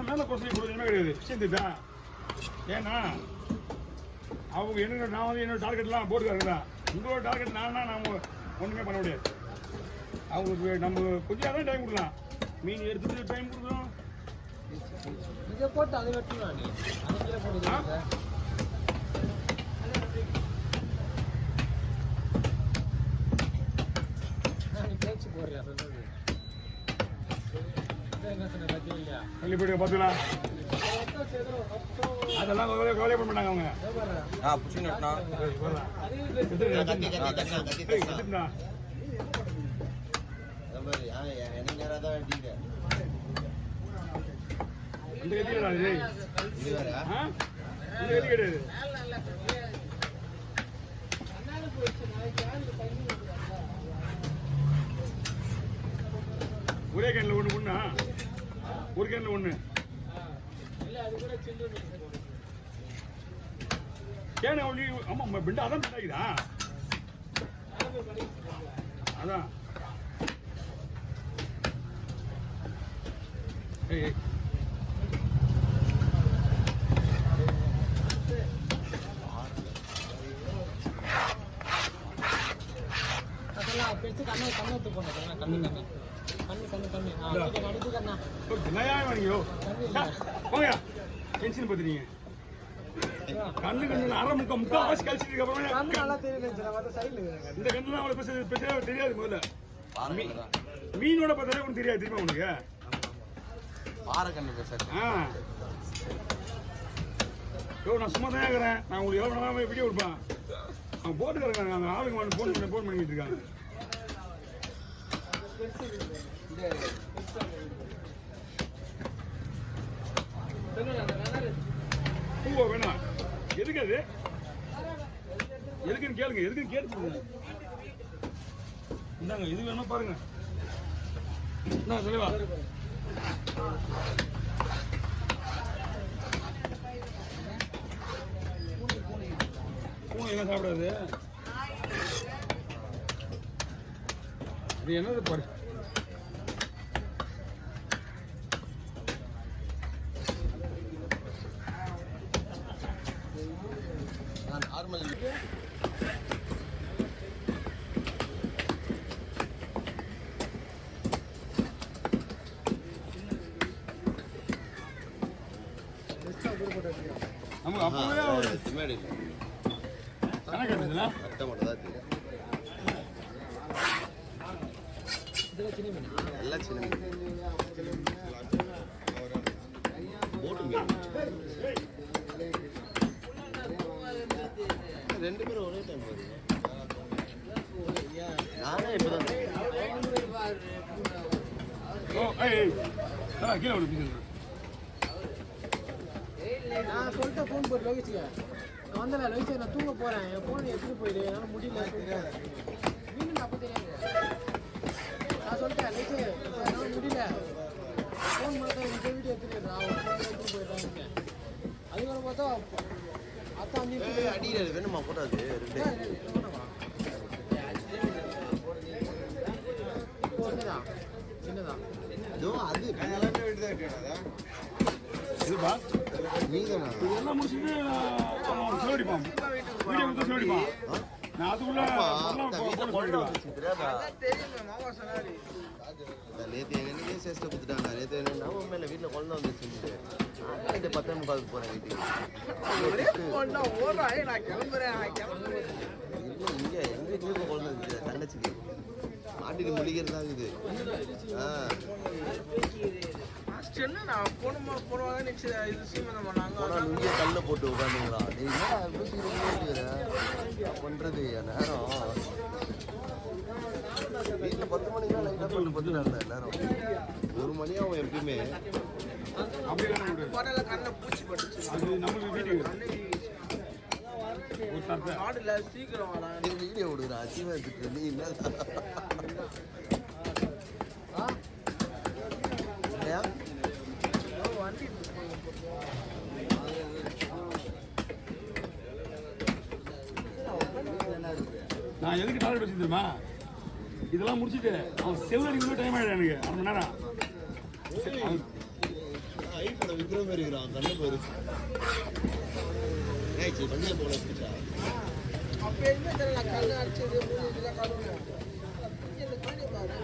மேலே கொஸ்டின் கொடுக்கணுமே கிடையாது சேர்ந்துட்டா. ஏன்னா அவங்க என்ன நான் வந்து என்னோட டார்கெட்லாம் போட்டுக்காருங்களா, உங்களோட டார்கெட் நான்னா நம்ம ஒன்றுமே பண்ண முடியாது. அவங்களுக்கு நம்ம கொஞ்சம் தான் டைம் கொடுக்கலாம், மீன் எடுத்துட்டு டைம் கொடுக்குறோம். இதை போட்டு அதை வெட்டலாம். நீ அதை போட்டு பேச்சு போடுறியா சொல்றது பாத்துக்கலாம். அதெல்லாம் கவலை பண்ண மாட்டாங்க அவங்க. கிடையாது. ஒரே கேன்ல ஒண்ணு ஒரு கேன்ல ஒண்ணு கேன் அவளி. ஆமா பிண்டா அதான் பிண்டாக்குதா அதான். பெருசு கண்ணு போன கண்ணு அரை முக்கா வாசி கழிச்சிட்டு இந்த கண்ணு அவளுக்கு தெரியாது. முதல்ல மீனோட பத்திரம் ஒன்றும் தெரியாது. தெரியுமா உனக்கு? நான் சும்மா தான் இருக்கிறேன். நான் உங்களுக்கு எவ்வளோ நேரம் வீடியோ கொடுப்பேன். அவன் போட்டுக்கிறேன். அந்த ஆளுங்க ஃபோன் பண்ணிட்டு இருக்காங்க. பூவா வேணாம். எதுக்கு அது? எதுக்குன்னு கேளுங்க. எதுக்குன்னு கேட்டு இந்தாங்க. இது வேணுமா பாருங்க. என்ன சொல்லுவா? பூனை எல்லாம் சாப்பிடாது. அது என்னது பாரு. நார்மல் நம்ம அப்பவே ஒரு சிமேடி கணக்கு எடுத்துனா அட்ட மட்டும் தான் தெரியும். இதெல்லாம் சின்ன மீன். எல்லாம் சின்ன மீன். போட்டு மீன். ரெண்டு பேரும் ஒரே டைம் போறீங்க. நானே இப்பதான் கீழே விடு. நான் சொல்லிட்டு ஃபோன் போட்டு லோகிச்சுக்க. நான் வந்தல லோகிச்சு நான் தூங்க போறேன். என் ஃபோன் எடுத்துட்டு போயிடு. என்னால் முடியல. மீன் அப்போ தெரியாது. நான் சொல்லிட்டேன் லோகிச்சு என்னால் முடியல. ஃபோன் பார்த்தா இந்த வீடியோ எடுத்துட்டு நான் ஒரு ஃபோன் எடுத்துட்டு போயிடுறேன். அதுக்கப்புறம் பார்த்தா அத்தா அடிக்கிறது வேணுமா போட்டாது சின்னதா அதுவும் அது இதுப்பா நீதானா இதெல்லாம் முடிச்சுட்டு சொல்லிப்பான் வீடியோ கொடுத்து சொல்லிப்பான். நான் அதுக்குள்ள நேற்று என்னைக்கே சேஸ்ட்டை கொடுத்துட்டாங்க. நேற்று என்ன உண்மையில வீட்டில் குழந்தை வந்துச்சு. இந்த 10:30 போகிறேன் வீட்டுக்கு. இல்லை இங்கே எங்கள் வீட்டுக்கு குழந்தை இருந்துச்சு. தங்கச்சிக்கு மாட்டுக்கு முடிக்கிறதா இருக்குது. இங்கே கல்ல போட்டு உட்காந்துங்களா பண்றது நேரம் வீட்டில் 10 மணிக்கெல்லாம் லைட்டாக போட்டு பத்துட்டாங்க எல்லாரும். 1 மணி ஆகும் எப்பயுமே. வீடியோ விடுறா அச்சீவா எடுத்துட்டு நீ என்ன நான் எதுக்கு டார்கெட் வச்சு தெரியுமா? இதெல்லாம் முடிச்சுட்டு அவன் செவ்வளவு டைம் ஆயிடும் எனக்கு 1/2 மணி நேரம். அந்த விக்ரம் இருக்கிறான் கண்ணு போரு ஏய் சரி வண்டியில போல வச்சுட்டா அப்போ என்ன தெரியல கல் அடிச்சது இதெல்லாம் கழுவுங்க இந்த காணி பாரு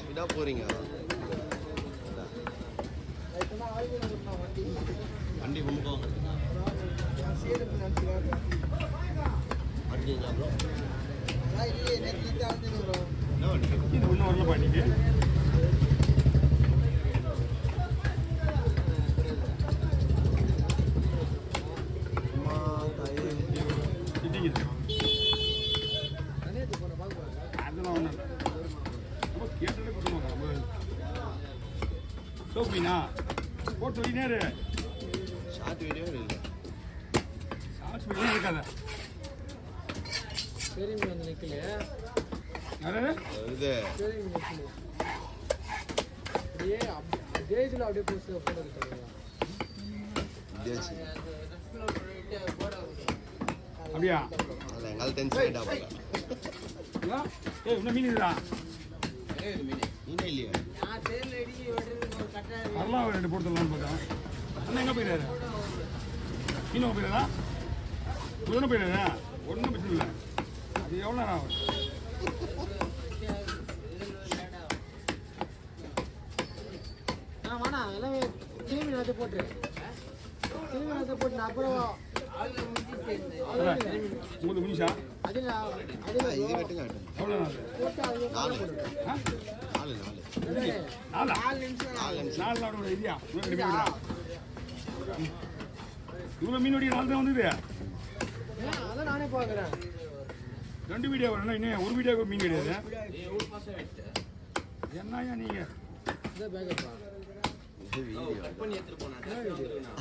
ஸ்பீடா போறீங்க ரைட்டா ஆய்வு பண்ணா வண்டி வண்டி கும்புவாங்க சேது நினைச்சுவாங்க வண்டி ப்ரோ இல்லையே நேற்று தான் ப்ரோ என்ன வண்டி இது ஒன்றும் வரல பண்ணிட்டு அம்மா தாயே இடிக்குது நேற்று போன பார்க்குறாங்க அதெல்லாம் ஒன்றும் இல்லை ரொம்ப கேட்டதே கொடுத்துருவாங்க சோப்பினா போட்டு வைனாரு ஷார்ட் வீடியோ இல்லை சாட்சி வெளியே இருக்காத பெரியமீன் வந்து நிற்கல யாரு இது பெரியமீன் நிற்கல அப்படியே தேஜில் அப்படியே போஸ்ட் போட்டோ எடுத்தாங்க தேசி அப்படியா அதில் எங்கால டென்ஷன் ஆகிட்டா போல ஏன்? ஏய் இன்னும் மீன் இருக்குதா நீனே இல்லையா வரலாம் ஒரு 2 போட்டுடலாம்னு பார்த்தா அண்ணன் எங்கே போயிடாரு மீன் போயிடாதா உடனே போயிடாதா ஒன்றும் பிரச்சனை இல்லை அது எவ்வளோ நேரம் ஆகும் வேணா எல்லாமே திரும்பி நேரத்தை போட்டுரு திரும்பி நேரத்தை போட்டு அப்புறம் உங்களுக்கு முடிச்சா அது இது வெட்டுங்க எவ்வளோ நாள் போட்டு அது நாலு ஆ நாலு நாலு நாலா 4 நிமிஷம் 4 நாளோட ஐடியா இவ்வளோ மீன் வடி 4 தான் வந்தது அதான் நானே பார்க்குறேன் 2 வீடியோ வரணும் இன்னும் ஒரு வீடியோக்கு மீன் கிடையாது என்னையா நீங்கள் இதான் பேக்கப் இது வீடியோ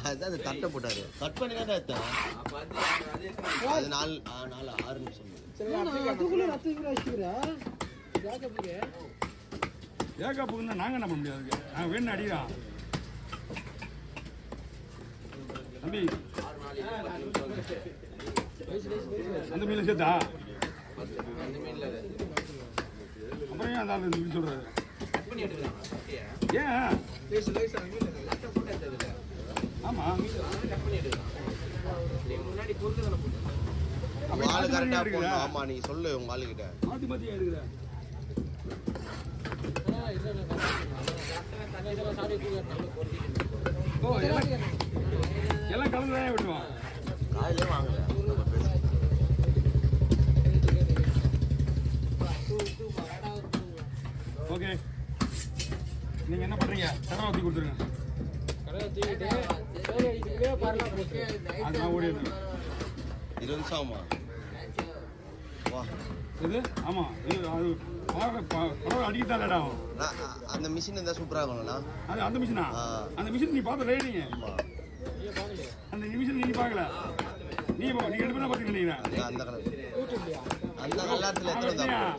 அதான் அந்த தட்டை போட்டாரு கட் பண்ணி தான் எடுத்தேன் அது 6 நிமிஷம் சரி அதுக்குள்ளே ரத்தம் வச்சுக்கிறா பேக்கப்புக்கு ஏகாப்புக்குன்னா நாங்கள் என்ன பண்ண முடியாது நாங்கள் வேணும் அடியா தம்பி அந்த மீனில் சேர்த்தா அப்புறம் ஏன் அந்த ஆள் இப்படி சொல்கிறாரு ஏன் ஆமாம் உங்க ஆளு கரெக்டாக போடணும் ஆமாம் நீங்கள் சொல்லு உங்கள் ஆளுகிட்ட மாற்றி மாற்றியா இருக்குதா ஓ எல்லாம் கலந்து தான் விட்டுவான் காலையிலே வாங்கல ஓகே நீங்கள் என்ன பண்ணுறீங்க தர ஊற்றி கொடுத்துருங்க அது நான் ஓடி 20 நிமிஷம் ஆகுமா வா இது ஆமாம் இது அது பரவாயில்ல அடிக்கத்தான் லேட் ஆகும் அந்த மிஷின் இருந்தால் சூப்பராக இருக்கும்ண்ணா அது அந்த மிஷினா அந்த மிஷின் நீ பார்த்த ரைடிங்க ஆமாம் அந்த மிஷின் நீ பார்க்கல நீ 2 பேரும் பார்த்துட்டு நினைக்கிறேன் அந்த கலர் அந்த கலரத்தில் எத்தனை தான்